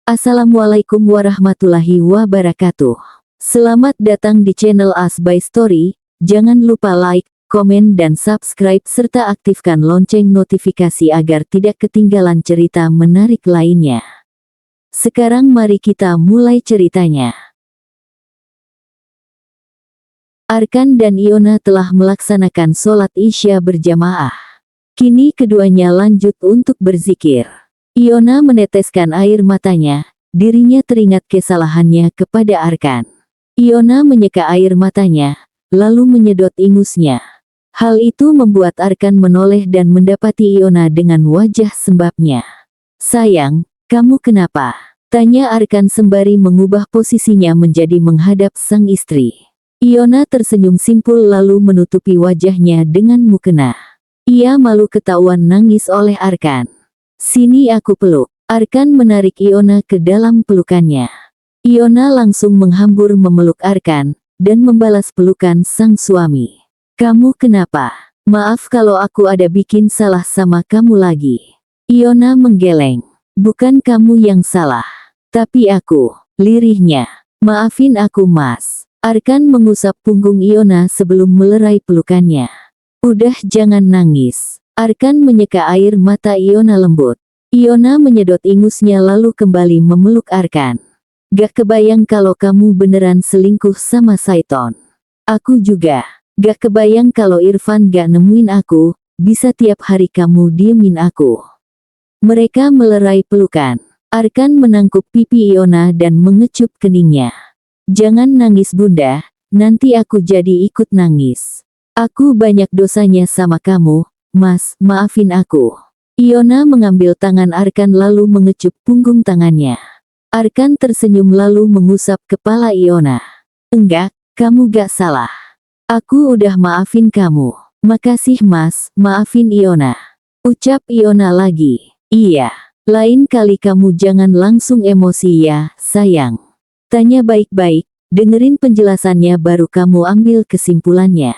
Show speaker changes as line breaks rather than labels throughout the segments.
Assalamualaikum warahmatullahi wabarakatuh. Selamat datang di channel As by Story. Jangan lupa like, komen dan subscribe serta aktifkan lonceng notifikasi agar tidak ketinggalan cerita menarik lainnya. Sekarang mari kita mulai ceritanya. Arkan dan Iona telah melaksanakan sholat Isya berjamaah. Kini keduanya lanjut untuk berzikir. Iona meneteskan air matanya, dirinya teringat kesalahannya kepada Arkan. Iona menyeka air matanya, lalu menyedot ingusnya. Hal itu membuat Arkan menoleh dan mendapati Iona dengan wajah sembabnya. "Sayang, kamu kenapa?" tanya Arkan sembari mengubah posisinya menjadi menghadap sang istri. Iona tersenyum simpul lalu menutupi wajahnya dengan mukena. Ia malu ketahuan nangis oleh Arkan. "Sini aku peluk." Arkan menarik Iona ke dalam pelukannya. Iona langsung menghambur memeluk Arkan, dan membalas pelukan sang suami. "Kamu kenapa? Maaf kalau aku ada bikin salah sama kamu lagi." Iona menggeleng. "Bukan kamu yang salah, tapi aku," lirihnya. "Maafin aku Mas." Arkan mengusap punggung Iona sebelum melerai pelukannya. "Udah jangan nangis." Arkan menyeka air mata Iona lembut. Iona menyedot ingusnya lalu kembali memeluk Arkan. "Gak kebayang kalau kamu beneran selingkuh sama Saiton. Aku juga. Gak kebayang kalau Irfan gak nemuin aku, bisa tiap hari kamu diemin aku." Mereka melerai pelukan. Arkan menangkup pipi Iona dan mengecup keningnya. "Jangan nangis bunda, nanti aku jadi ikut nangis. Aku banyak dosanya sama kamu, Mas, maafin aku." Iona mengambil tangan Arkan lalu mengecup punggung tangannya. Arkan tersenyum lalu mengusap kepala Iona. "Enggak, kamu gak salah. Aku udah maafin kamu." "Makasih Mas, maafin Iona." Ucap Iona lagi. "Iya, lain kali kamu jangan langsung emosi ya, sayang. Tanya baik-baik, dengerin penjelasannya baru kamu ambil kesimpulannya."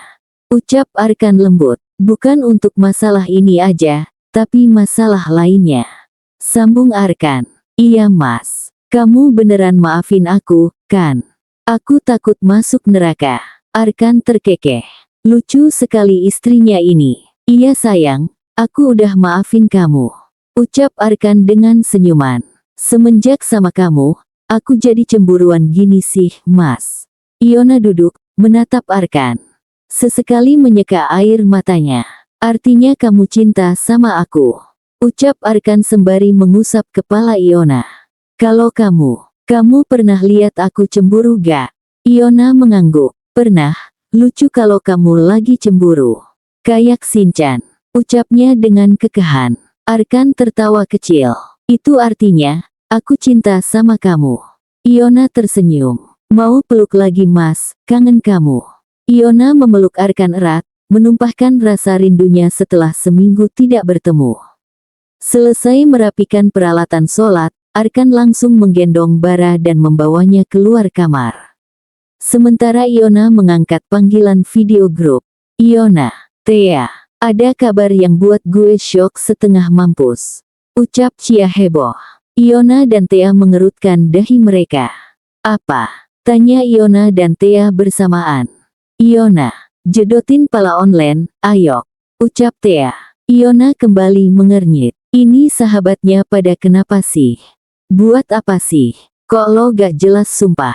Ucap Arkan lembut. "Bukan untuk masalah ini aja, tapi masalah lainnya." Sambung Arkan. "Iya Mas. Kamu beneran maafin aku, kan? Aku takut masuk neraka." Arkan terkekeh. Lucu sekali istrinya ini. "Iya sayang, aku udah maafin kamu." Ucap Arkan dengan senyuman. "Semenjak sama kamu, aku jadi cemburuan gini sih, Mas." Iona duduk, menatap Arkan. Sesekali menyeka air matanya. "Artinya kamu cinta sama aku?" Ucap Arkan sembari mengusap kepala Iona. "Kalau kamu pernah lihat aku cemburu gak?" Iona mengangguk. "Pernah, lucu kalau kamu lagi cemburu. Kayak Shinchan." Ucapnya dengan kekahan. Arkan tertawa kecil. "Itu artinya, aku cinta sama kamu." Iona tersenyum. "Mau peluk lagi Mas, kangen kamu." Iona memeluk Arkan erat, menumpahkan rasa rindunya setelah seminggu tidak bertemu. Selesai merapikan peralatan sholat, Arkan langsung menggendong Bara dan membawanya keluar kamar. Sementara Iona mengangkat panggilan video grup. "Iona, Thea, ada kabar yang buat gue syok setengah mampus." Ucap Cia heboh. Iona dan Thea mengerutkan dahi mereka. "Apa?" tanya Iona dan Thea bersamaan. "Iona, jedotin pala online, ayo." Ucap Thea. Iona kembali mengernyit. "Ini sahabatnya pada kenapa sih? Buat apa sih? Kok lo gak jelas sumpah."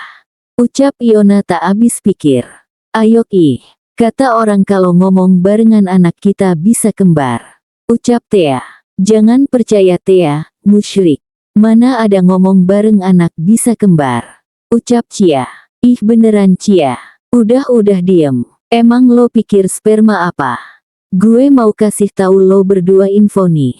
Ucap Iona tak habis pikir. "Ayo kata orang kalau ngomong barengan anak kita bisa kembar." Ucap Thea. "Jangan percaya Thea, musyrik. Mana ada ngomong bareng anak bisa kembar." Ucap Cia. "Ih beneran Cia. Udah diem. Emang lo pikir sperma apa? Gue mau kasih tahu lo berdua info nih."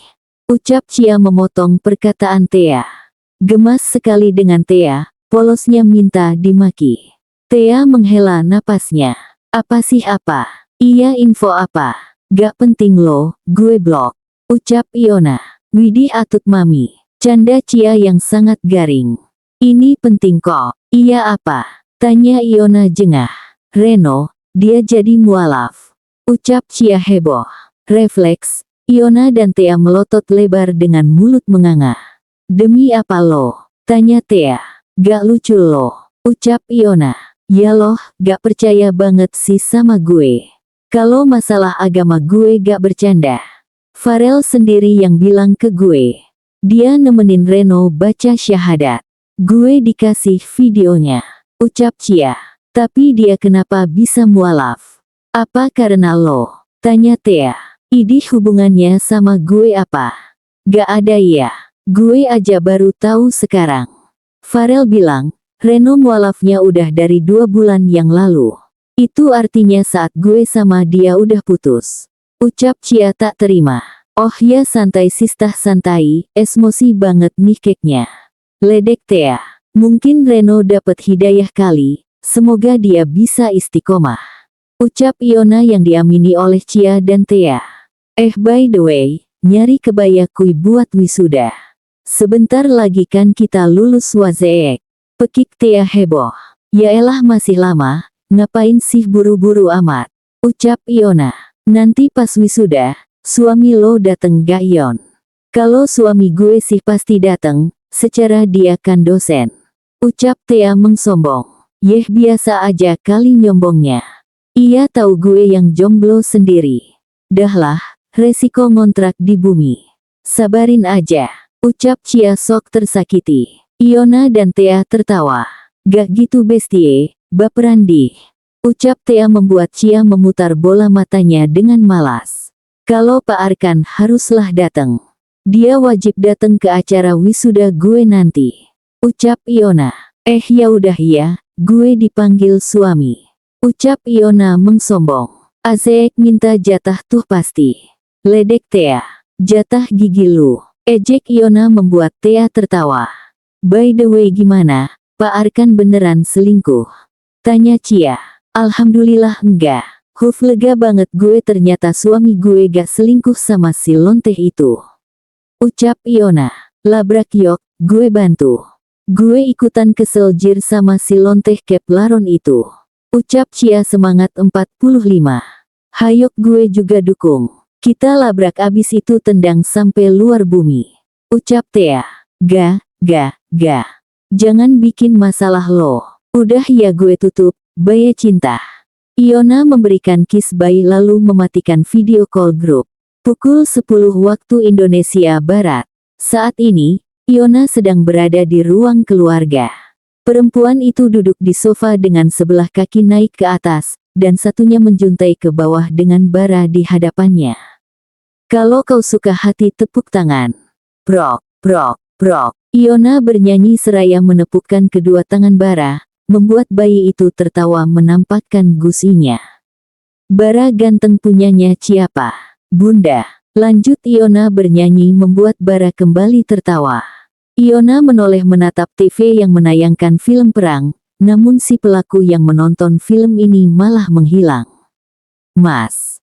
Ucap Cia memotong perkataan Thea. Gemas sekali dengan Thea, polosnya minta dimaki. Thea menghela napasnya. "Apa sih apa? Iya info apa? Gak penting lo, gue blok." Ucap Iona. "Widih atut mami." Canda Cia yang sangat garing. "Ini penting kok." "Iya apa?" tanya Iona jengah. "Reno, dia jadi mualaf." Ucap Cia heboh. Refleks, Iona dan Thea melotot lebar dengan mulut menganga. "Demi apa lo?" Tanya Thea. Gak lucu loh, ucap Iona. Ya loh, gak percaya banget sih sama gue. Kalau masalah agama gue gak bercanda. Farel sendiri yang bilang ke gue. Dia nemenin Reno baca syahadat. Gue dikasih videonya, ucap Cia. Tapi dia kenapa bisa mualaf? Apa karena lo? Tanya Thea. Idih hubungannya sama gue apa? Gak ada ya. Gue aja baru tahu sekarang. Farel bilang, Reno mualafnya udah dari 2 bulan yang lalu. Itu artinya saat gue sama dia udah putus. Ucap Cia tak terima. Oh ya santai sistah santai, emosi banget nih keknya. Ledek Thea. Mungkin Reno dapat hidayah kali, semoga dia bisa istiqomah. Ucap Iona yang diamini oleh Cia dan Thea. By the way, nyari kebaya kui buat wisuda. Sebentar lagi kan kita lulus wazeek. Pekik Thea heboh. Yaelah masih lama, ngapain sih buru-buru amat? Ucap Iona. Nanti pas wisuda, suami lo dateng gak Yon? Kalau suami gue sih pasti dateng, secara dia kan dosen. Ucap Thea mengsombong. Yeh biasa aja kali nyombongnya. Ia tahu gue yang jomblo sendiri. Dahlah, resiko ngontrak di bumi. Sabarin aja, ucap Cia sok tersakiti. Iona dan Thea tertawa. Gak gitu bestie, baperan dih. Ucap Thea membuat Cia memutar bola matanya dengan malas. Kalau Pak Arkan haruslah datang. Dia wajib datang ke acara wisuda gue nanti. Ucap Iona. Ya udah ya, gue dipanggil suami. Ucap Iona mengsombong. Azek minta jatah tuh pasti. Ledek Thea. Jatah gigi lu. Ejek Iona membuat Thea tertawa. By the way gimana, Pak Arkan beneran selingkuh? Tanya Cia. Alhamdulillah enggak. Lega banget gue ternyata suami gue gak selingkuh sama si lonteh itu. Ucap Iona. Labrak yok, gue bantu. Gue ikutan kesel jir sama si lonteh Kepleron itu. Ucap Cia semangat 45. Hayok gue juga dukung. Kita labrak abis itu tendang sampai luar bumi. Ucap Thea. Ga. Jangan bikin masalah lo. Udah ya gue tutup, bye cinta. Iona memberikan kiss bye lalu mematikan video call grup. Pukul 10 waktu Indonesia Barat. Saat ini, Iona sedang berada di ruang keluarga. Perempuan itu duduk di sofa dengan sebelah kaki naik ke atas, dan satunya menjuntai ke bawah dengan bara di hadapannya. Kalau kau suka hati tepuk tangan. Prok. Iona bernyanyi seraya menepukkan kedua tangan bara, membuat bayi itu tertawa menampakkan gusinya. Bara ganteng punyanya siapa? Bunda. Lanjut Iona bernyanyi membuat bara kembali tertawa. Iona menoleh menatap TV yang menayangkan film perang, namun si pelaku yang menonton film ini malah menghilang. Mas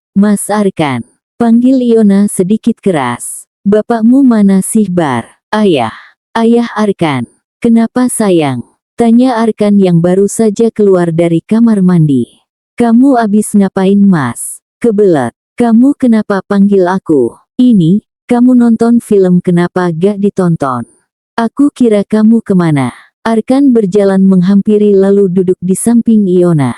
Arkan. Panggil Iona sedikit keras. Bapakmu mana sih Bar? Ayah Arkan. Kenapa sayang? Tanya Arkan yang baru saja keluar dari kamar mandi. Kamu abis ngapain Mas? Kebelet. Kamu kenapa panggil aku? Ini, kamu nonton film kenapa gak ditonton? Aku kira kamu kemana? Arkan berjalan menghampiri lalu duduk di samping Iona.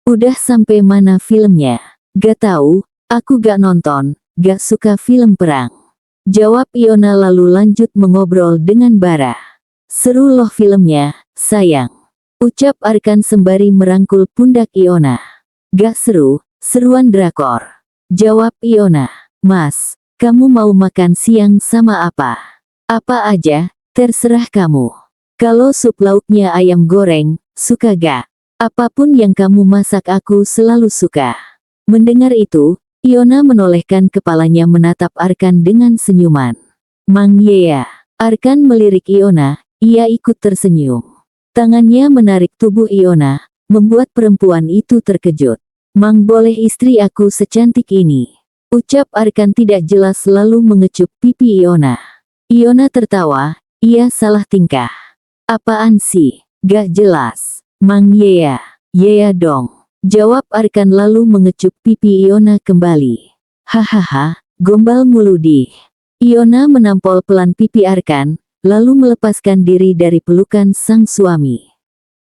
Udah sampai mana filmnya? Gak tahu, aku gak nonton, gak suka film perang. Jawab Iona lalu lanjut mengobrol dengan Bara. Seru loh filmnya, sayang. Ucap Arkan sembari merangkul pundak Iona. Gak seru, seruan drakor. Jawab Iona. Mas, kamu mau makan siang sama apa? Apa aja, terserah kamu. Kalau sup lauknya ayam goreng, suka gak? Apapun yang kamu masak aku selalu suka. Mendengar itu, Iona menolehkan kepalanya menatap Arkan dengan senyuman. Mang Yea. Arkan melirik Iona, ia ikut tersenyum. Tangannya menarik tubuh Iona, membuat perempuan itu terkejut. Mang boleh istri aku secantik ini? Ucap Arkan tidak jelas lalu mengecup pipi Iona. Iona tertawa, ia salah tingkah. Apaan sih? Gak jelas. Mang Yea. Yea dong. Jawab Arkan lalu mengecup pipi Iona kembali. Hahaha, gombal mulu dih. Iona menampol pelan pipi Arkan, lalu melepaskan diri dari pelukan sang suami.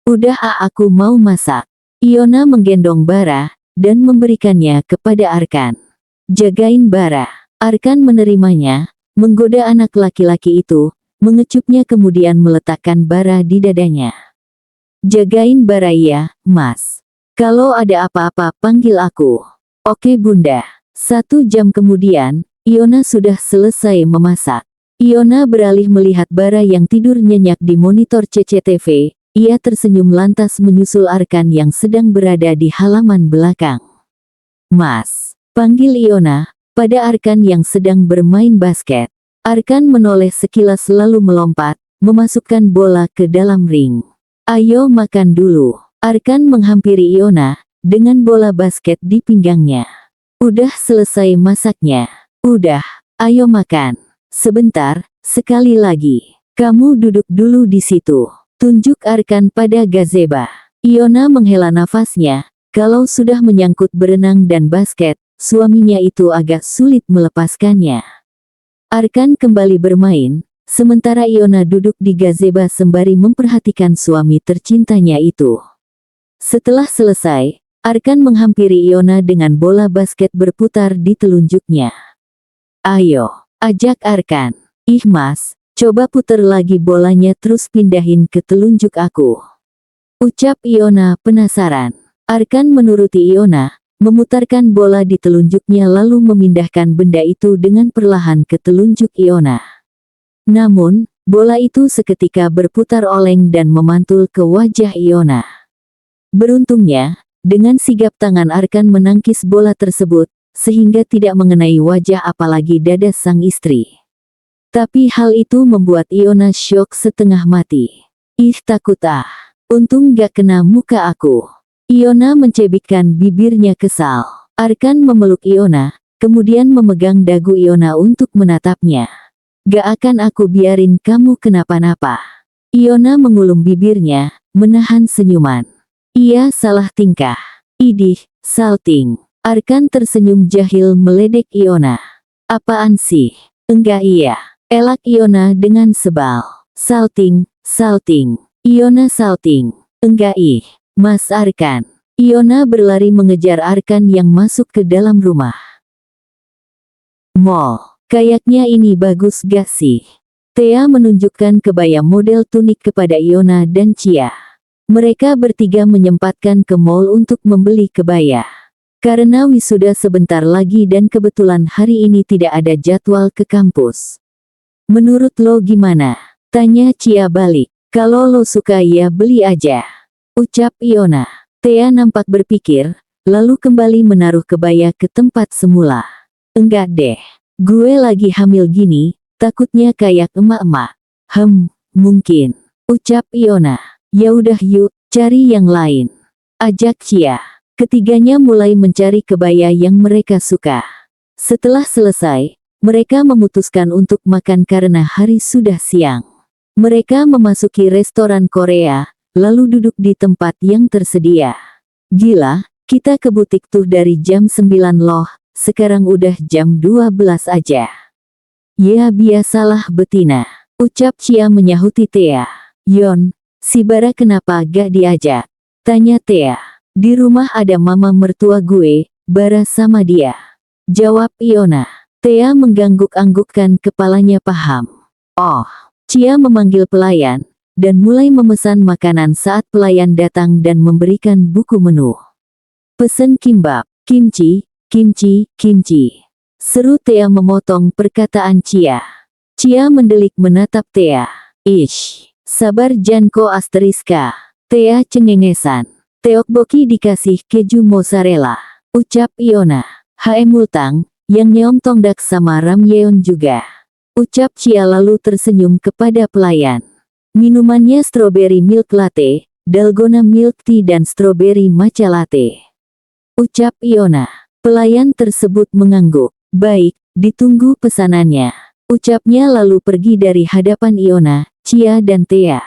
Udah aku mau masak. Iona menggendong Bara, dan memberikannya kepada Arkan. Jagain Bara. Arkan menerimanya, menggoda anak laki-laki itu, mengecupnya kemudian meletakkan Bara di dadanya. Jagain Bara ya, Mas. Kalau ada apa-apa panggil aku. Oke Bunda. 1 jam kemudian, Iona sudah selesai memasak. Iona beralih melihat Bara yang tidur nyenyak di monitor CCTV. Ia tersenyum lantas menyusul Arkan yang sedang berada di halaman belakang. Mas, panggil Iona, pada Arkan yang sedang bermain basket. Arkan menoleh sekilas lalu melompat, memasukkan bola ke dalam ring. Ayo makan dulu. Arkan menghampiri Iona, dengan bola basket di pinggangnya. Udah selesai masaknya. Udah, ayo makan. Sebentar, sekali lagi. Kamu duduk dulu di situ. Tunjuk Arkan pada gazebo. Iona menghela nafasnya, kalau sudah menyangkut berenang dan basket, suaminya itu agak sulit melepaskannya. Arkan kembali bermain, sementara Iona duduk di gazebo sembari memperhatikan suami tercintanya itu. Setelah selesai, Arkan menghampiri Iona dengan bola basket berputar di telunjuknya. Ayo, ajak Arkan. Ih Mas, coba puter lagi bolanya terus pindahin ke telunjuk aku. Ucap Iona penasaran. Arkan menuruti Iona, memutarkan bola di telunjuknya lalu memindahkan benda itu dengan perlahan ke telunjuk Iona. Namun, bola itu seketika berputar oleng dan memantul ke wajah Iona. Beruntungnya, dengan sigap tangan Arkan menangkis bola tersebut, sehingga tidak mengenai wajah apalagi dada sang istri. Tapi hal itu membuat Iona syok setengah mati. Ih takut ah. Untung gak kena muka aku. Iona mencebikkan bibirnya kesal. Arkan memeluk Iona, kemudian memegang dagu Iona untuk menatapnya. Gak akan aku biarin kamu kenapa-napa. Iona mengulum bibirnya, menahan senyuman. Ia salah tingkah. Idih, salting. Arkan tersenyum jahil meledek Iona. Apaan sih? Enggak iya. Elak Iona dengan sebal. Salting, salting. Iona salting. Enggak ih. Mas Arkan. Iona berlari mengejar Arkan yang masuk ke dalam rumah. Mall. Kayaknya ini bagus gak sih? Thea menunjukkan kebaya model tunik kepada Iona dan Chia. Mereka bertiga menyempatkan ke mall untuk membeli kebaya. Karena wisuda sebentar lagi dan kebetulan hari ini tidak ada jadwal ke kampus. Menurut lo gimana? Tanya Chia balik. Kalau lo suka ya beli aja. Ucap Iona. Thea nampak berpikir, lalu kembali menaruh kebaya ke tempat semula. Enggak deh. Gue lagi hamil gini, takutnya kayak emak-emak. Mungkin. Ucap Iona. Ya udah yuk, cari yang lain. Ajak Chia. Ketiganya mulai mencari kebaya yang mereka suka. Setelah selesai, mereka memutuskan untuk makan karena hari sudah siang. Mereka memasuki restoran Korea, lalu duduk di tempat yang tersedia. Gila, kita ke butik tuh dari jam 9 loh, sekarang udah jam 12 aja. Ya biasalah betina. Ucap Chia menyahuti Thea. Yon, si Bara kenapa gak diajak? Tanya Thea. Di rumah ada mama mertua gue, Bara sama dia. Jawab Iona. Thea mengangguk-anggukkan kepalanya paham. Oh, Chia memanggil pelayan, dan mulai memesan makanan saat pelayan datang dan memberikan buku menu. Pesen kimbap, kimchi, kimchi, kimchi. Seru Thea memotong perkataan Chia. Chia mendelik menatap Thea. Ish, sabar Janko asteriska. Thea cengengesan. Tteokbokki dikasih keju mozzarella. Ucap Iona. Multang. Yang Nyeom Tongdak sama Ramyeon juga. Ucap Chia lalu tersenyum kepada pelayan. Minumannya strawberry milk latte, dalgona milk tea dan strawberry matcha latte. Ucap Iona. Pelayan tersebut mengangguk. Baik, ditunggu pesanannya. Ucapnya lalu pergi dari hadapan Iona, Chia dan Thea.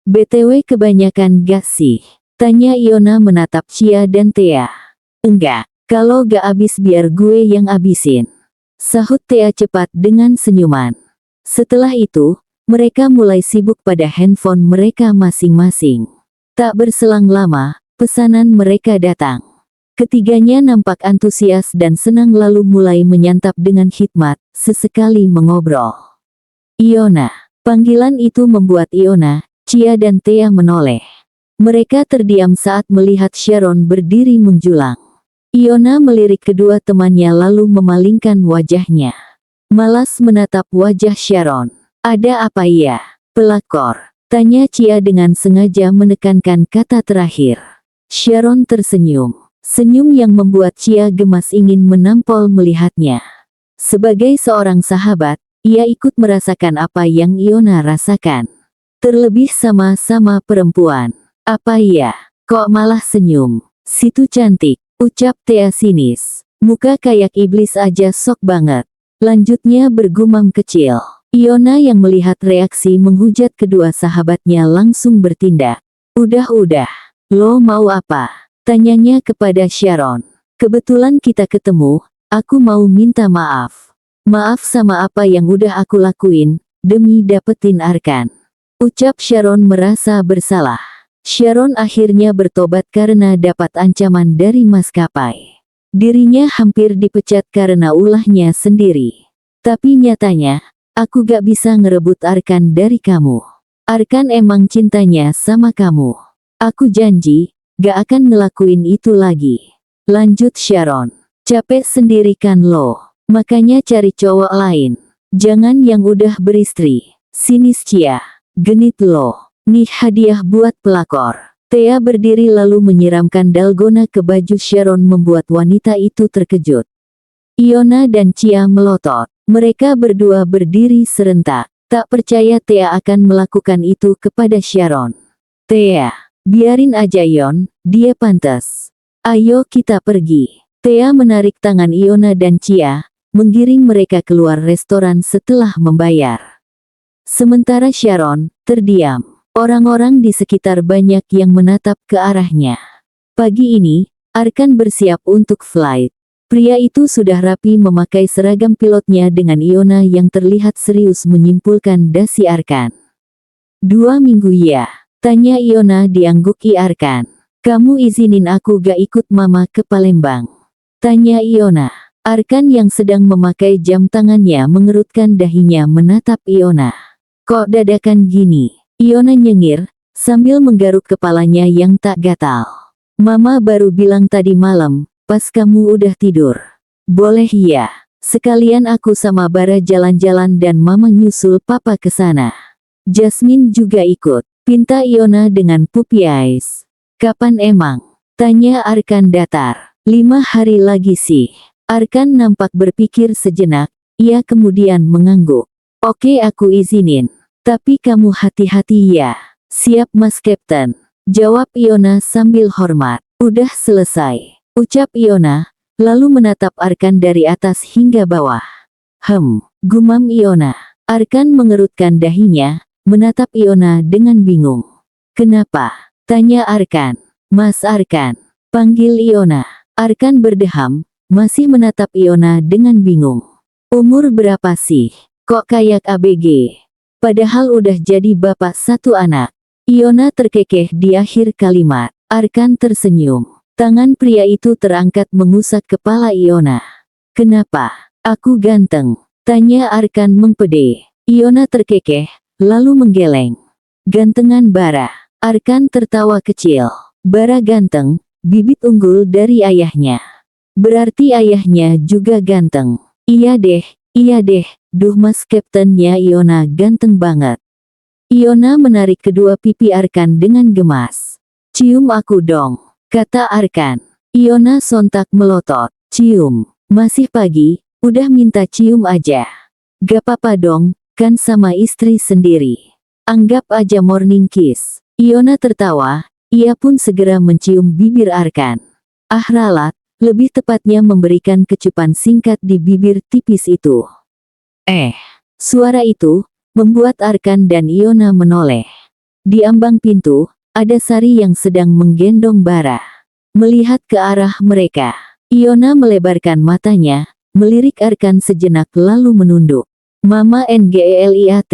BTW kebanyakan gak sih? Tanya Iona menatap Chia dan Thea. Enggak. Kalau gak abis biar gue yang abisin. Sahut Thea cepat dengan senyuman. Setelah itu, Mereka mulai sibuk pada handphone mereka masing-masing. Tak berselang lama, pesanan mereka datang. Ketiganya nampak antusias dan senang lalu mulai menyantap dengan hikmat, sesekali mengobrol. Iona. Panggilan itu membuat Iona, Chia dan Thea menoleh. Mereka terdiam saat melihat Sharon berdiri menjulang. Iona melirik kedua temannya lalu memalingkan wajahnya. Malas menatap wajah Sharon. Ada apa ya? Pelakor. Tanya Chia dengan sengaja menekankan kata terakhir. Sharon tersenyum. Senyum yang membuat Chia gemas ingin menampol melihatnya. Sebagai seorang sahabat, ia ikut merasakan apa yang Iona rasakan. Terlebih sama-sama perempuan. Apa ya? Kok malah senyum? Situ cantik, ucap Thea sinis. Muka kayak iblis aja sok banget. Lanjutnya bergumam kecil. Iona yang melihat reaksi menghujat kedua sahabatnya langsung bertindak. Udah, lo mau apa? Tanyanya kepada Sharon. Kebetulan kita ketemu, aku mau minta maaf. Maaf sama apa yang udah aku lakuin, demi dapetin Arkan. Ucap Sharon merasa bersalah. Sharon akhirnya bertobat karena dapat ancaman dari maskapai. Dirinya hampir dipecat karena ulahnya sendiri. Tapi nyatanya, aku gak bisa ngerebut Arkan dari kamu. Arkan emang cintanya sama kamu. Aku janji, gak akan ngelakuin itu lagi. Lanjut Sharon. Capek sendiri kan lo. Makanya cari cowok lain. Jangan yang udah beristri. Sinis Chia. Genit lo. Nih hadiah buat pelakor. Thea berdiri lalu menyiramkan dalgona ke baju Sharon membuat wanita itu terkejut. Iona dan Chia melotot. Mereka berdua berdiri serentak. Tak percaya Thea akan melakukan itu kepada Sharon. Thea. Biarin aja Ion, dia pantas. Ayo kita pergi. Thea menarik tangan Iona dan Chia, menggiring mereka keluar restoran setelah membayar. Sementara Sharon, terdiam. Orang-orang di sekitar banyak yang menatap ke arahnya. Pagi ini, Arkan bersiap untuk flight. Pria itu sudah rapi memakai seragam pilotnya dengan Iona yang terlihat serius menyimpulkan dasi Arkan. 2 minggu ya? Tanya Iona diangguki Arkan. Kamu izinin aku gak ikut mama ke Palembang? Tanya Iona. Arkan yang sedang memakai jam tangannya mengerutkan dahinya menatap Iona. Kok dadakan gini? Iona nyengir, sambil menggaruk kepalanya yang tak gatal. Mama baru bilang tadi malam, pas kamu udah tidur. Boleh ya? Sekalian aku sama Bara jalan-jalan dan mama nyusul papa ke sana. Jasmine juga ikut. Pinta Iona dengan puppy eyes. Kapan emang? Tanya Arkan datar. 5 hari lagi sih. Arkan nampak berpikir sejenak, ia kemudian mengangguk. Oke aku izinin. Tapi kamu hati-hati ya. Siap Mas Kapten. Jawab Iona sambil hormat. Udah selesai. Ucap Iona, lalu menatap Arkan dari atas hingga bawah. Gumam Iona. Arkan mengerutkan dahinya, menatap Iona dengan bingung. Kenapa? Tanya Arkan. Mas Arkan. Panggil Iona. Arkan berdeham, masih menatap Iona dengan bingung. Umur berapa sih? Kok kayak ABG? Padahal udah jadi bapak 1 anak. Iona terkekeh di akhir kalimat. Arkan tersenyum. Tangan pria itu terangkat mengusap kepala Iona. Kenapa? Aku ganteng. Tanya Arkan mempede. Iona terkekeh, lalu menggeleng. Gantengan Bara. Arkan tertawa kecil. Bara ganteng, bibit unggul dari ayahnya. Berarti ayahnya juga ganteng. Iya deh, duh Mas Kaptennya Iona ganteng banget. Iona menarik kedua pipi Arkan dengan gemas. Cium aku dong, kata Arkan. Iona sontak melotot. Cium, masih pagi, udah minta cium aja. Gak apa-apa dong, kan sama istri sendiri. Anggap aja morning kiss. Iona tertawa, ia pun segera mencium bibir Arkan. Ah ralat, lebih tepatnya memberikan kecupan singkat di bibir tipis itu. Suara itu membuat Arkan dan Iona menoleh. Di ambang pintu, ada Sari yang sedang menggendong Bara. Melihat ke arah mereka, Iona melebarkan matanya, melirik Arkan sejenak lalu menunduk. Mama Ngeliat.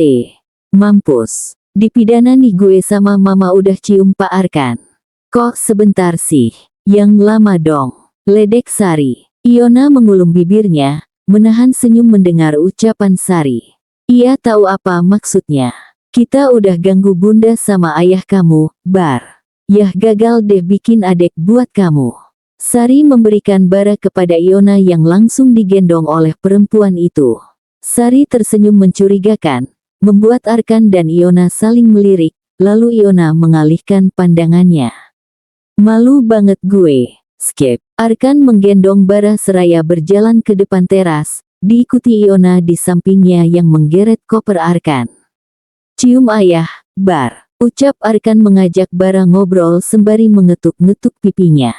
Mampus. Dipidana nih gue sama mama udah cium Pak Arkan. Kok sebentar sih? Yang lama dong. Ledek Sari. Iona mengulum bibirnya, menahan senyum mendengar ucapan Sari. Ia tahu apa maksudnya. Kita udah ganggu bunda sama ayah kamu, Bar. Yah gagal deh bikin adek buat kamu. Sari memberikan bara kepada Iona yang langsung digendong oleh perempuan itu. Sari tersenyum mencurigakan, membuat Arkan dan Iona saling melirik, lalu Iona mengalihkan pandangannya. Malu banget gue. Skip. Arkan menggendong bara seraya berjalan ke depan teras, diikuti Iona di sampingnya yang menggeret koper Arkan. Cium ayah, Bar. Ucap Arkan mengajak bara ngobrol sembari mengetuk-ngetuk pipinya.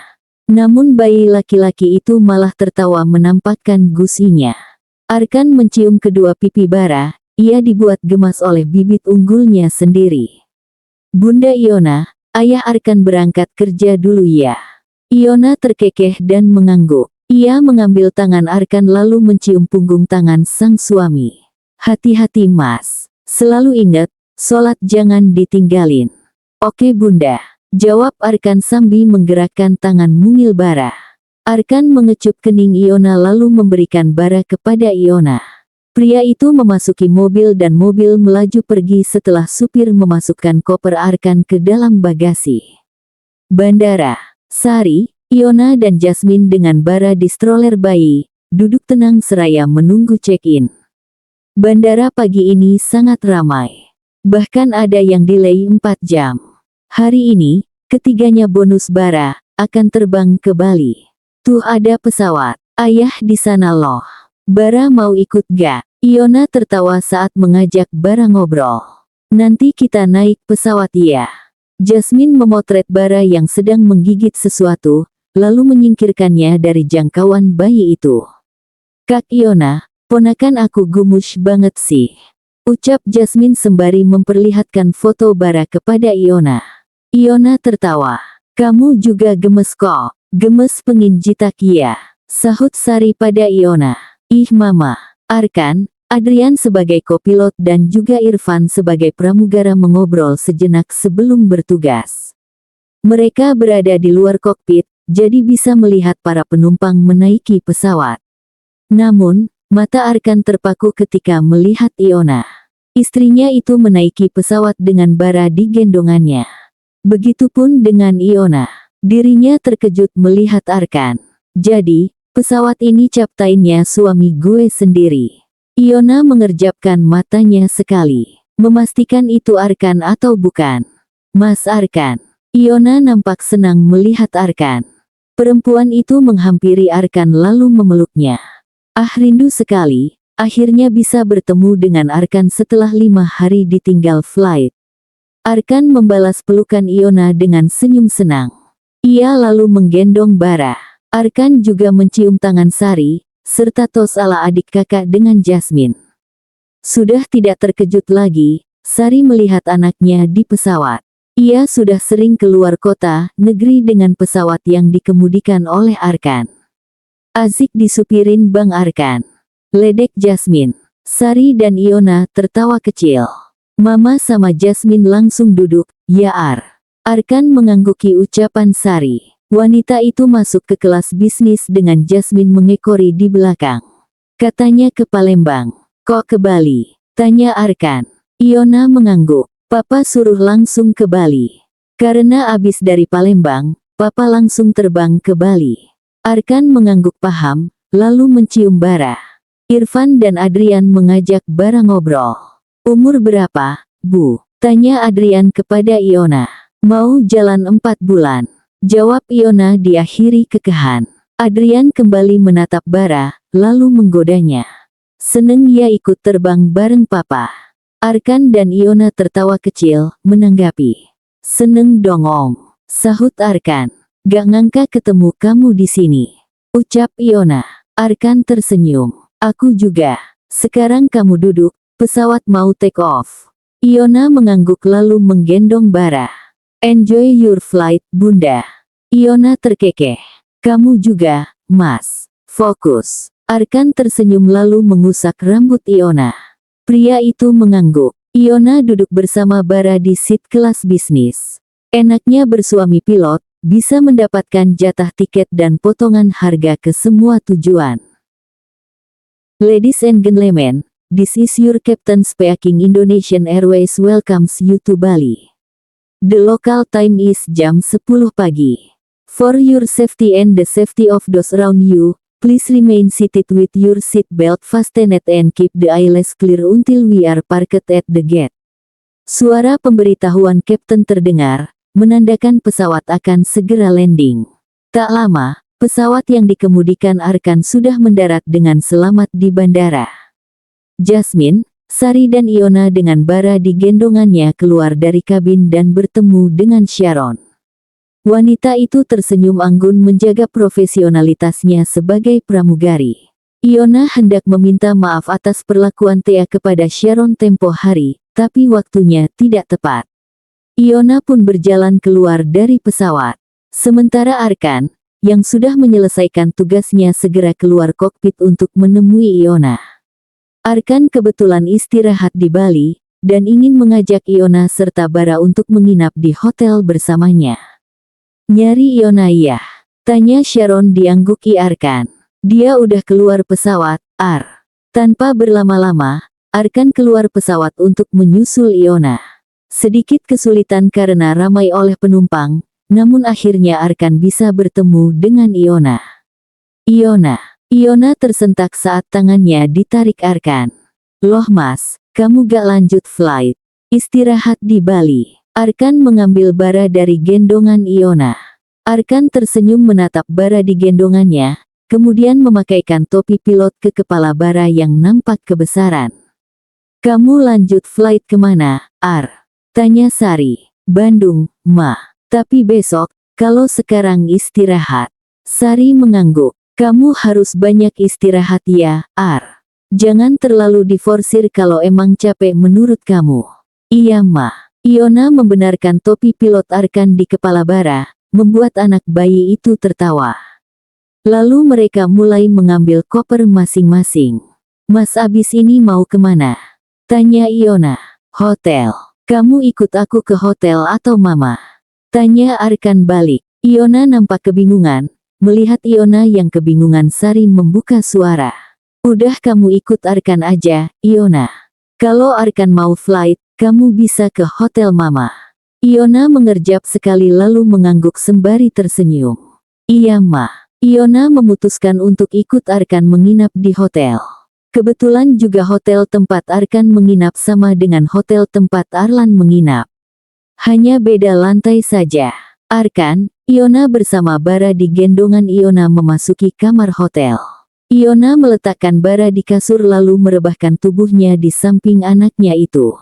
Namun bayi laki-laki itu malah tertawa menampakkan gusinya. Arkan mencium kedua pipi bara, ia dibuat gemas oleh bibit unggulnya sendiri. Bunda Iona, ayah Arkan berangkat kerja dulu ya. Iona terkekeh dan mengangguk. Ia mengambil tangan Arkan lalu mencium punggung tangan sang suami. Hati-hati mas. Selalu ingat, sholat jangan ditinggalin. Oke bunda. Jawab Arkan sambil menggerakkan tangan mungil bara. Arkan mengecup kening Iona lalu memberikan bara kepada Iona. Pria itu memasuki mobil dan mobil melaju pergi setelah supir memasukkan koper Arkan ke dalam bagasi. Bandara. Sari, Iona dan Jasmine dengan bara di stroller bayi, duduk tenang seraya menunggu check-in. Bandara pagi ini sangat ramai. Bahkan ada yang delay 4 jam. Hari ini, ketiganya bonus bara, akan terbang ke Bali. Tuh ada pesawat, ayah di sana loh. Bara mau ikut gak? Iona tertawa saat mengajak bara ngobrol. Nanti kita naik pesawat ya. Jasmine memotret bara yang sedang menggigit sesuatu, lalu menyingkirkannya dari jangkauan bayi itu. Kak Iona, ponakan aku gemes banget sih. Ucap Jasmine sembari memperlihatkan foto bara kepada Iona. Iona tertawa. Kamu juga gemes kok. Gemes pengin jitak ya. Sahut Sari pada Iona. Ih mama. Arkan, Adrian sebagai kopilot dan juga Irfan sebagai pramugara mengobrol sejenak sebelum bertugas. Mereka berada di luar kokpit, jadi bisa melihat para penumpang menaiki pesawat. Namun, mata Arkan terpaku ketika melihat Iona. Istrinya itu menaiki pesawat dengan bara di gendongannya. Begitupun dengan Iona. Dirinya terkejut melihat Arkan. Jadi, pesawat ini captainnya suami gue sendiri. Iona mengerjapkan matanya sekali, memastikan itu Arkan atau bukan. Mas Arkan. Iona nampak senang melihat Arkan. Perempuan itu menghampiri Arkan lalu memeluknya. Ah rindu sekali, akhirnya bisa bertemu dengan Arkan setelah 5 hari ditinggal flight. Arkan membalas pelukan Iona dengan senyum senang. Ia lalu menggendong bara. Arkan juga mencium tangan Sari, serta tos ala adik kakak dengan Jasmine. Sudah tidak terkejut lagi, Sari melihat anaknya di pesawat. Ia sudah sering keluar kota, negeri dengan pesawat yang dikemudikan oleh Arkan. Asik disupirin Bang Arkan. Ledek Jasmine. Sari dan Iona tertawa kecil. Mama sama Jasmine langsung duduk, ya Arkan mengangguki ucapan Sari. Wanita itu masuk ke kelas bisnis dengan Jasmine mengekori di belakang. Katanya ke Palembang. Kok ke Bali? Tanya Arkan. Iona mengangguk. Papa suruh langsung ke Bali. Karena abis dari Palembang, Papa langsung terbang ke Bali. Arkan mengangguk paham, lalu mencium bara. Irfan dan Adrian mengajak bara ngobrol. Umur berapa, Bu? Tanya Adrian kepada Iona. Mau jalan 4 bulan. Jawab Iona diakhiri kekehan. Adrian kembali menatap bara, lalu menggodanya. Seneng ya ikut terbang bareng papa. Arkan dan Iona tertawa kecil, menanggapi. Seneng dong om, sahut Arkan. Gak ngangka ketemu kamu di sini. Ucap Iona. Arkan tersenyum. Aku juga. Sekarang kamu duduk, pesawat mau take off. Iona mengangguk lalu menggendong bara. Enjoy your flight, Bunda. Iona terkekeh. Kamu juga, Mas. Fokus. Arkan tersenyum lalu mengusap rambut Iona. Pria itu mengangguk. Iona duduk bersama Bara di seat kelas bisnis. Enaknya bersuami pilot, bisa mendapatkan jatah tiket dan potongan harga ke semua tujuan. Ladies and gentlemen, this is your captain speaking. Indonesian Airways welcomes you to Bali. The local time is jam 10 pagi. For your safety and the safety of those around you, please remain seated with your seat belt fastened and keep the aisles clear until we are parked at the gate. Suara pemberitahuan kapten terdengar, menandakan pesawat akan segera landing. Tak lama, pesawat yang dikemudikan Arkan sudah mendarat dengan selamat di bandara. Jasmine, Sari dan Iona dengan Bara digendongannya keluar dari kabin dan bertemu dengan Sharon. Wanita itu tersenyum anggun menjaga profesionalitasnya sebagai pramugari. Iona hendak meminta maaf atas perlakuan Thea kepada Sharon tempo hari, tapi waktunya tidak tepat. Iona pun berjalan keluar dari pesawat. Sementara Arkan, yang sudah menyelesaikan tugasnya segera keluar kokpit untuk menemui Iona. Arkan kebetulan istirahat di Bali, dan ingin mengajak Iona serta Bara untuk menginap di hotel bersamanya. Nyari Iona iya? Tanya Sharon diangguki Arkan. Dia udah keluar pesawat, Ar. Tanpa berlama-lama, Arkan keluar pesawat untuk menyusul Iona. Sedikit kesulitan karena ramai oleh penumpang, namun akhirnya Arkan bisa bertemu dengan Iona. Iona tersentak saat tangannya ditarik Arkan. Loh mas, kamu gak lanjut flight? Istirahat di Bali. Arkan mengambil Bara dari gendongan Iona. Arkan tersenyum menatap Bara di gendongannya, kemudian memakaikan topi pilot ke kepala Bara yang nampak kebesaran. Kamu lanjut flight kemana, Ar? Tanya Sari. Bandung, Ma. Tapi besok, kalau sekarang istirahat. Sari mengangguk. Kamu harus banyak istirahat ya, Ar. Jangan terlalu diforsir kalau emang capek menurut kamu. Iya Ma. Iona membenarkan topi pilot Arkan di kepala Bara, membuat anak bayi itu tertawa. Lalu mereka mulai mengambil koper masing-masing. Mas abis ini mau kemana? Tanya Iona. Hotel. Kamu ikut aku ke hotel atau Mama? Tanya Arkan balik. Iona nampak kebingungan. Melihat Iona yang kebingungan, Sari membuka suara. Udah kamu ikut Arkan aja, Iona. Kalau Arkan mau flight, kamu bisa ke hotel Mama. Iona mengerjap sekali lalu mengangguk sembari tersenyum. Iya Ma. Iona memutuskan untuk ikut Arkan menginap di hotel. Kebetulan juga hotel tempat Arkan menginap sama dengan hotel tempat Arlan menginap. Hanya beda lantai saja. Arkan, Iona bersama Bara di gendongan Iona memasuki kamar hotel. Iona meletakkan Bara di kasur lalu merebahkan tubuhnya di samping anaknya itu.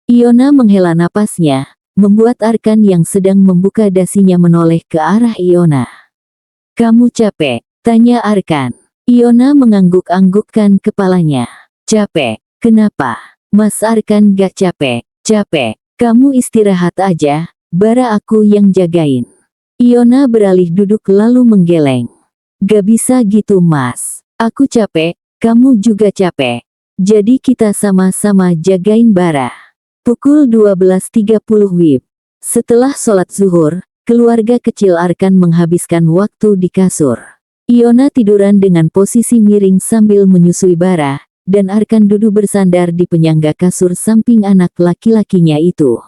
Iona menghela napasnya, membuat Arkan yang sedang membuka dasinya menoleh ke arah Iona. Kamu capek? Tanya Arkan. Iona mengangguk-anggukkan kepalanya. Capek? Kenapa? Mas Arkan gak capek. Capek. Kamu istirahat aja, Bara aku yang jagain. Iona beralih duduk lalu menggeleng. Gak bisa gitu mas. Aku capek, kamu juga capek. Jadi kita sama-sama jagain Bara. Pukul 12.30 WIB. Setelah sholat zuhur, keluarga kecil Arkan menghabiskan waktu di kasur. Iona tiduran dengan posisi miring sambil menyusui Bara, dan Arkan duduk bersandar di penyangga kasur samping anak laki-lakinya itu.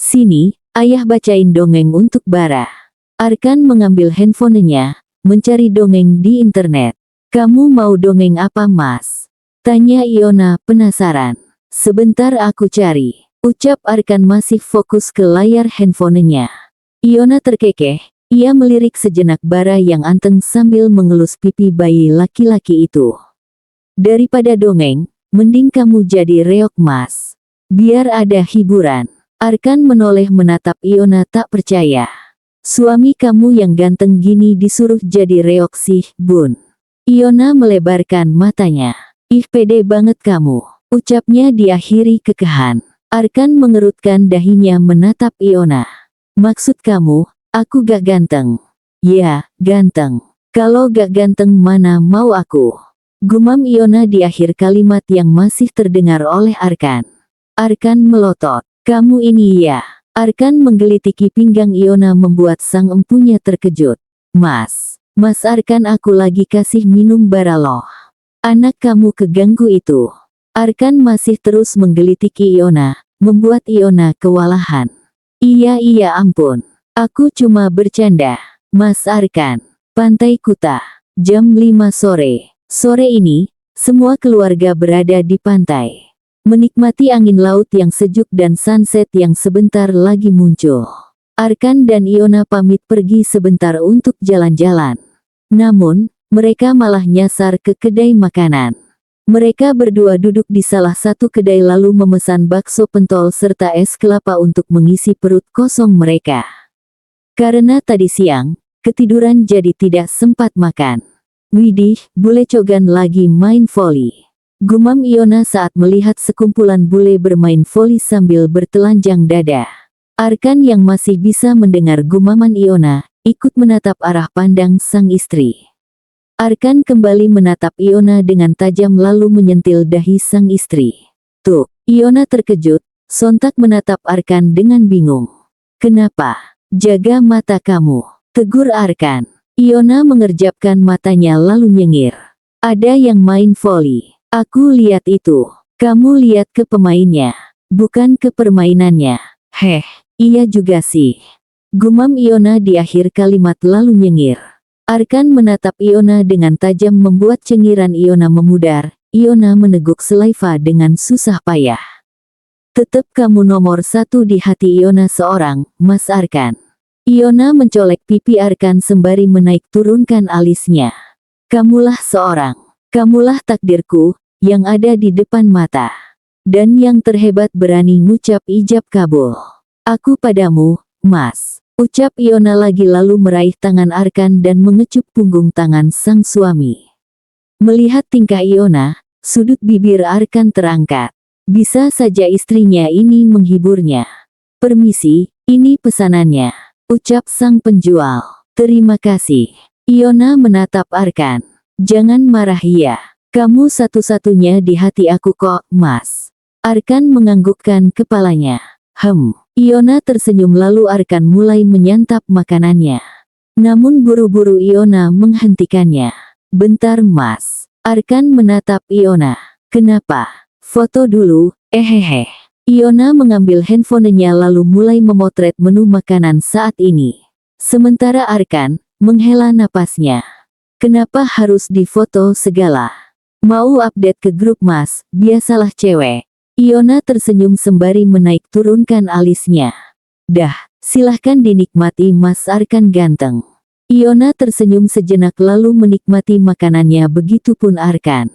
Sini, ayah bacain dongeng untuk Bara. Arkan mengambil handphonenya, mencari dongeng di internet. Kamu mau dongeng apa mas? Tanya Iona penasaran. Sebentar aku cari. Ucap Arkan masih fokus ke layar handphonenya. Iona terkekeh, ia melirik sejenak Bara yang anteng sambil mengelus pipi bayi laki-laki itu. Daripada dongeng, mending kamu jadi reok mas. Biar ada hiburan. Arkan menoleh menatap Iona tak percaya. Suami kamu yang ganteng gini disuruh jadi reok sih, Bun. Iona melebarkan matanya. Ih pede banget kamu. Ucapnya diakhiri kekehan. Arkan mengerutkan dahinya menatap Iona. Maksud kamu, aku gak ganteng? Ya, ganteng. Kalau gak ganteng mana mau aku? Gumam Iona di akhir kalimat yang masih terdengar oleh Arkan. Arkan melotot. Kamu ini ya. Arkan menggelitiki pinggang Iona membuat sang empunya terkejut. Mas Arkan, aku lagi kasih minum bara loh. Anak kamu keganggu itu. Arkan masih terus menggelitiki Iona, membuat Iona kewalahan. Iya ampun. Aku cuma bercanda. Mas Arkan. Pantai Kuta. Jam 5 sore. Sore ini, semua keluarga berada di pantai. Menikmati angin laut yang sejuk dan sunset yang sebentar lagi muncul. Arkan dan Iona pamit pergi sebentar untuk jalan-jalan. Namun, mereka malah nyasar ke kedai makanan. Mereka berdua duduk di salah satu kedai lalu memesan bakso pentol serta es kelapa untuk mengisi perut kosong mereka. Karena tadi siang, ketiduran jadi tidak sempat makan. Widih, bule cogan lagi main voli. Gumam Iona saat melihat sekumpulan bule bermain voli sambil bertelanjang dada. Arkan yang masih bisa mendengar gumaman Iona, ikut menatap arah pandang sang istri. Arkan kembali menatap Iona dengan tajam lalu menyentil dahi sang istri. Tuh, Iona terkejut, sontak menatap Arkan dengan bingung. Kenapa? Jaga mata kamu, tegur Arkan. Iona mengerjapkan matanya lalu nyengir. Ada yang main voli. Aku lihat itu. Kamu lihat ke pemainnya, bukan ke permainannya. Heh, iya juga sih. Gumam Iona di akhir kalimat lalu nyengir. Arkan menatap Iona dengan tajam membuat cengiran Iona memudar. Iona meneguk selaiva dengan susah payah. Tetap kamu nomor satu di hati Iona seorang, Mas Arkan. Iona mencolek pipi Arkan sembari menaik turunkan alisnya. Kamulah seorang. Kamulah takdirku, yang ada di depan mata. Dan yang terhebat berani ngucap ijab kabul. Aku padamu, Mas. Ucap Iona lagi lalu meraih tangan Arkan dan mengecup punggung tangan sang suami. Melihat tingkah Iona, sudut bibir Arkan terangkat. Bisa saja istrinya ini menghiburnya. Permisi, ini pesanannya. Ucap sang penjual. Terima kasih. Iona menatap Arkan. Jangan marah ya. Kamu satu-satunya di hati aku kok, Mas. Arkan menganggukkan kepalanya. Iona tersenyum lalu Arkan mulai menyantap makanannya. Namun buru-buru Iona menghentikannya. Bentar Mas. Arkan menatap Iona. Kenapa? Foto dulu, Iona mengambil handphonenya lalu mulai memotret menu makanan saat ini. Sementara Arkan menghela napasnya. Kenapa harus difoto segala? Mau update ke grup Mas, biasalah cewek. Iona tersenyum sembari menaik turunkan alisnya. Dah, silahkan dinikmati Mas Arkan ganteng. Iona tersenyum sejenak lalu menikmati makanannya begitupun Arkan.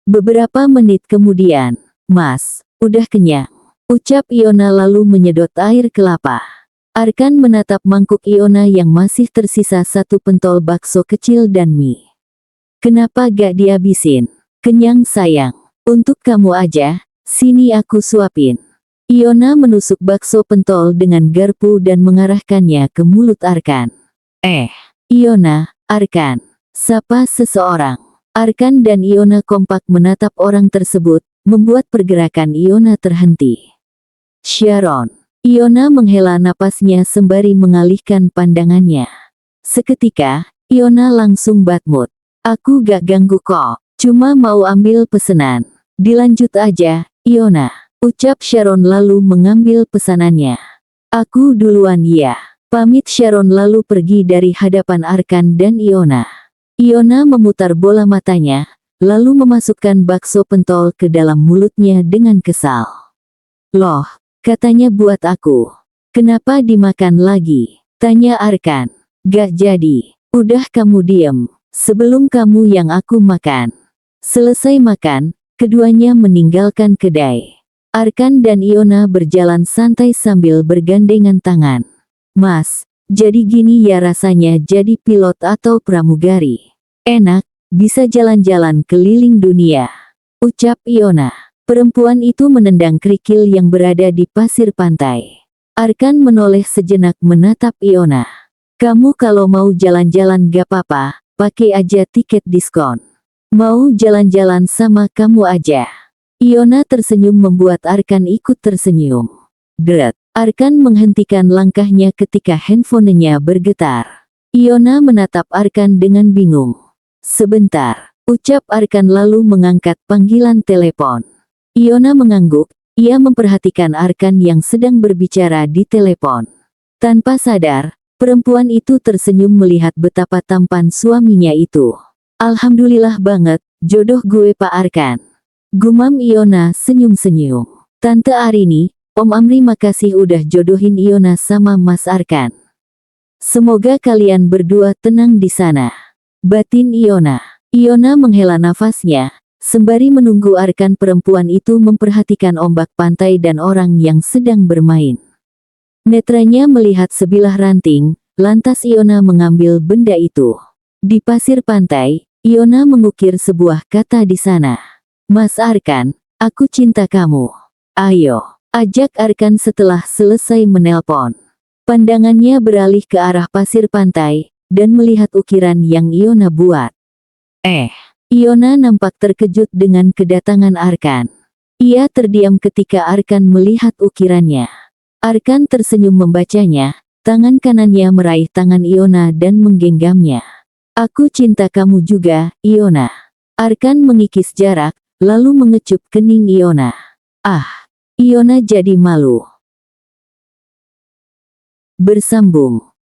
Beberapa menit kemudian, Mas, udah kenyang. Ucap Iona lalu menyedot air kelapa. Arkan menatap mangkuk Iona yang masih tersisa satu pentol bakso kecil dan mie. Kenapa gak dihabisin? Kenyang sayang. Untuk kamu aja, sini aku suapin. Iona menusuk bakso pentol dengan garpu dan mengarahkannya ke mulut Arkan. Iona, Arkan. Sapa seseorang. Arkan dan Iona kompak menatap orang tersebut, membuat pergerakan Iona terhenti. Sharon. Iona menghela napasnya sembari mengalihkan pandangannya. Seketika, Iona langsung bad mood. Aku gak ganggu kok, cuma mau ambil pesanan. Dilanjut aja, Iona. Ucap Sharon lalu mengambil pesanannya. Aku duluan ya. Pamit Sharon lalu pergi dari hadapan Arkan dan Iona. Iona memutar bola matanya, lalu memasukkan bakso pentol ke dalam mulutnya dengan kesal. Loh, katanya buat aku. Kenapa dimakan lagi? Tanya Arkan. Gak jadi. Udah kamu diem. Sebelum kamu yang aku makan. Selesai makan, keduanya meninggalkan kedai. Arkan dan Iona berjalan santai sambil bergandengan tangan. Mas, jadi gini ya rasanya jadi pilot atau pramugari. Enak, bisa jalan-jalan keliling dunia. Ucap Iona. Perempuan itu menendang kerikil yang berada di pasir pantai. Arkan menoleh sejenak menatap Iona. Kamu kalau mau jalan-jalan gak apa-apa, pakai aja tiket diskon. Mau jalan-jalan sama kamu aja. Iona tersenyum membuat Arkan ikut tersenyum. Dret. Arkan menghentikan langkahnya ketika handphonenya bergetar. Iona menatap Arkan dengan bingung. Sebentar, ucap Arkan lalu mengangkat panggilan telepon. Iona mengangguk, ia memperhatikan Arkan yang sedang berbicara di telepon. Tanpa sadar, perempuan itu tersenyum melihat betapa tampan suaminya itu. Alhamdulillah banget, jodoh gue Pak Arkan. Gumam Iona senyum-senyum. Tante Arini, Om Amri makasih udah jodohin Iona sama Mas Arkan. Semoga kalian berdua tenang di sana. Batin Iona. Iona menghela nafasnya, sembari menunggu Arkan. Perempuan itu memperhatikan ombak pantai dan orang yang sedang bermain. Netranya melihat sebilah ranting, lantas Iona mengambil benda itu. Di pasir pantai, Iona mengukir sebuah kata di sana. Mas Arkan, aku cinta kamu. Ayo. Ajak Arkan setelah selesai menelpon. Pandangannya beralih ke arah pasir pantai, dan melihat ukiran yang Iona buat. Iona nampak terkejut dengan kedatangan Arkan. Ia terdiam ketika Arkan melihat ukirannya. Arkan tersenyum membacanya, tangan kanannya meraih tangan Iona dan menggenggamnya. Aku cinta kamu juga, Iona. Arkan mengikis jarak, lalu mengecup kening Iona. Iona jadi malu. Bersambung.